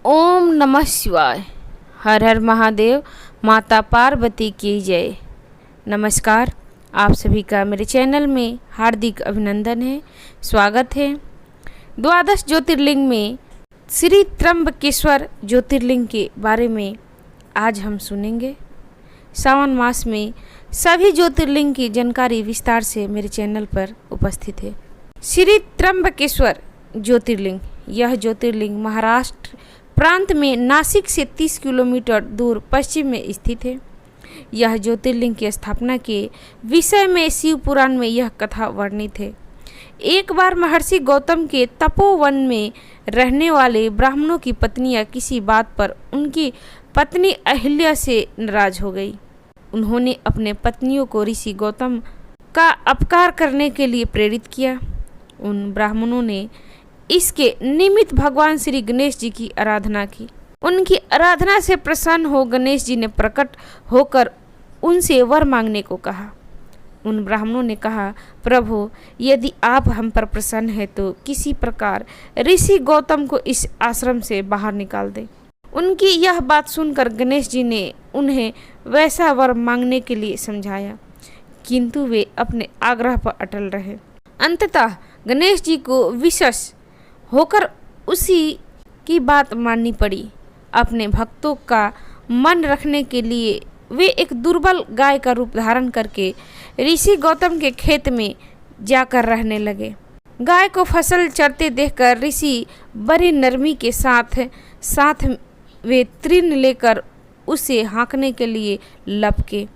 ओम नमः शिवाय। हर हर महादेव। माता पार्वती की जय। नमस्कार, आप सभी का मेरे चैनल में हार्दिक अभिनंदन है, स्वागत है। द्वादश ज्योतिर्लिंग में श्री त्र्यंबकेश्वर ज्योतिर्लिंग के बारे में आज हम सुनेंगे। सावन मास में सभी ज्योतिर्लिंग की जानकारी विस्तार से मेरे चैनल पर उपस्थित है। श्री त्र्यंबकेश्वर ज्योतिर्लिंग, यह ज्योतिर्लिंग महाराष्ट्र प्रांत में नासिक से 30 किलोमीटर दूर पश्चिम में स्थित है। यह ज्योतिर्लिंग की स्थापना के विषय में शिव पुराण में यह कथा वर्णित है। एक बार महर्षि गौतम के तपोवन में रहने वाले ब्राह्मणों की पत्नियां किसी बात पर उनकी पत्नी अहिल्या से नाराज हो गई। उन्होंने अपने पत्नियों को ऋषि गौतम का अपकार करने के लिए प्रेरित किया। उन ब्राह्मणों ने इसके निमित्त भगवान श्री गणेश जी की आराधना की। उनकी आराधना से प्रसन्न हो गणेश जी ने प्रकट होकर उनसे वर मांगने को कहा। उन ब्राह्मणों ने कहा, प्रभु, यदि आप हम पर प्रसन्न हैं तो किसी प्रकार ऋषि गौतम को इस आश्रम से बाहर निकाल दें। उनकी यह बात सुनकर गणेश जी ने उन्हें वैसा वर मांगने के लिए समझाया, किंतु वे अपने आग्रह पर अटल रहे। अंततः गणेश जी को विशेष होकर उसी की बात माननी पड़ी। अपने भक्तों का मन रखने के लिए वे एक दुर्बल गाय का रूप धारण करके ऋषि गौतम के खेत में जाकर रहने लगे। गाय को फसल चरते देखकर ऋषि बड़ी नरमी के साथ वे तृण लेकर उसे हाँकने के लिए लपके।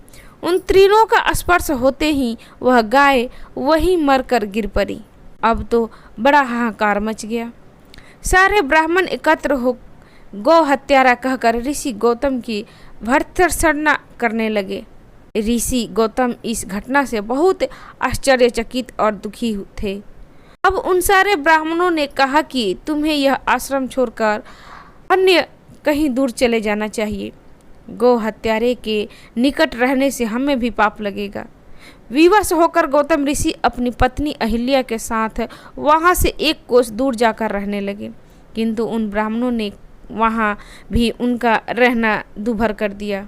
उन तृणों का स्पर्श होते ही वह गाय वहीं मरकर गिर पड़ी। अब तो बड़ा हाहाकार मच गया। सारे ब्राह्मण एकत्र हो गौ हत्यारा कहकर ऋषि गौतम की भर्त्सना करने लगे। ऋषि गौतम इस घटना से बहुत आश्चर्यचकित और दुखी थे। अब उन सारे ब्राह्मणों ने कहा कि तुम्हें यह आश्रम छोड़कर अन्य कहीं दूर चले जाना चाहिए। गौ हत्यारे के निकट रहने से हमें भी पाप लगेगा। विवश होकर गौतम ऋषि अपनी पत्नी अहिल्या के साथ वहां से एक कोस दूर जाकर रहने लगे, किंतु उन ब्राह्मणों ने वहां भी उनका रहना दूभर कर दिया।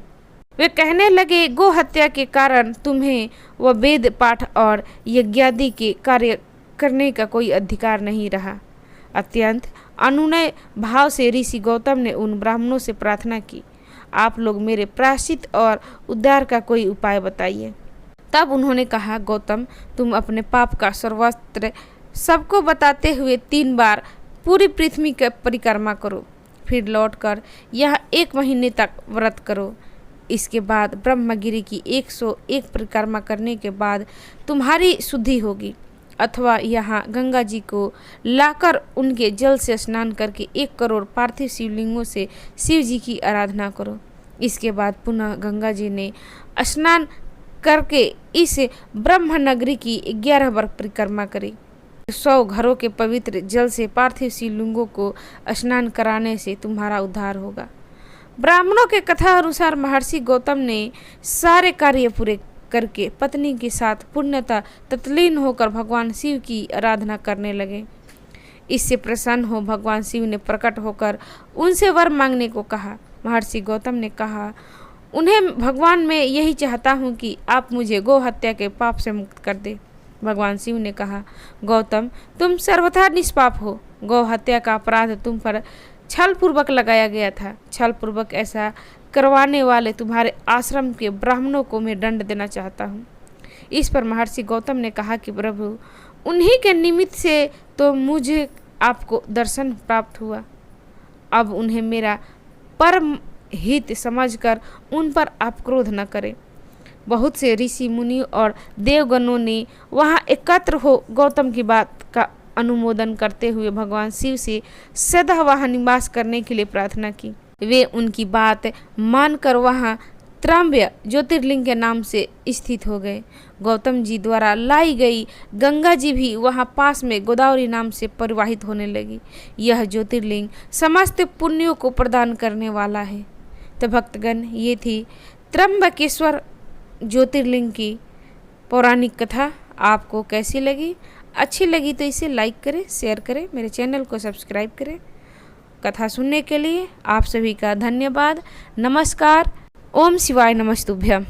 वे कहने लगे, गौ हत्या के कारण तुम्हें वह वेद पाठ और यज्ञादि के कार्य करने का कोई अधिकार नहीं रहा। अत्यंत अनुनय भाव से ऋषि गौतम ने उन ब्राह्मणों से प्रार्थना की, आप लोग मेरे प्रायश्चित और उद्धार का कोई उपाय बताइए। तब उन्होंने कहा, गौतम, तुम अपने पाप का सर्वत्र सबको बताते हुए 3 बार पूरी पृथ्वी की परिक्रमा करो, फिर लौटकर यह 1 महीने तक व्रत करो। इसके बाद ब्रह्मगिरी की 101 परिक्रमा करने के बाद तुम्हारी शुद्धि होगी। अथवा यहाँ गंगा जी को लाकर उनके जल से स्नान करके 1 करोड़ पार्थिव शिवलिंगों से शिव जी की आराधना करो। इसके बाद पुनः गंगा जी ने स्नान करके इस ब्रह्म नगरी की 11 बार परिक्रमा करी। 100 घरों के पवित्र जल से पार्थिव शिवलिंगों को स्नान कराने से तुम्हारा उद्धार होगा। ब्राह्मणों के कथा अनुसार महर्षि गौतम ने सारे कार्य पूरे करके पत्नी के साथ पूर्णतः तत्लीन होकर भगवान शिव की आराधना करने लगे। इससे प्रसन्न हो भगवान शिव ने प्रकट होकर उनसे वर मांगने को कहा। महर्षि गौतम ने कहा, उन्हें भगवान, मैं यही चाहता हूँ कि आप मुझे गौ हत्या के पाप से मुक्त कर दे। भगवान शिव ने कहा, गौतम, तुम सर्वथा निष्पाप हो। गौ हत्या का अपराध तुम पर छल पूर्वक लगाया गया था। छल पूर्वक ऐसा करवाने वाले तुम्हारे आश्रम के ब्राह्मणों को मैं दंड देना चाहता हूँ। इस पर महर्षि गौतम ने कहा कि प्रभु, उन्हीं के निमित्त से तो मुझे आपको दर्शन प्राप्त हुआ। अब उन्हें मेरा परम हित समझकर उन पर आप क्रोध न करें। बहुत से ऋषि मुनि और देवगणों ने वहां एकत्र हो गौतम की बात का अनुमोदन करते हुए भगवान शिव से सदा वहां निवास करने के लिए प्रार्थना की। वे उनकी बात मानकर वहां त्रंब्य ज्योतिर्लिंग के नाम से स्थित हो गए। गौतम जी द्वारा लाई गई गंगा जी भी वहां पास में गोदावरी नाम से प्रवाहित होने लगी। यह ज्योतिर्लिंग समस्त पुण्यों को प्रदान करने वाला है। तो भक्तगण, ये थी त्र्यंबकेश्वर ज्योतिर्लिंग की पौराणिक कथा। आपको कैसी लगी? अच्छी लगी तो इसे लाइक करें, शेयर करें, मेरे चैनल को सब्सक्राइब करें कथा सुनने के लिए आप सभी का धन्यवाद। नमस्कार। ओम शिवाय नमस्तुभ्यम।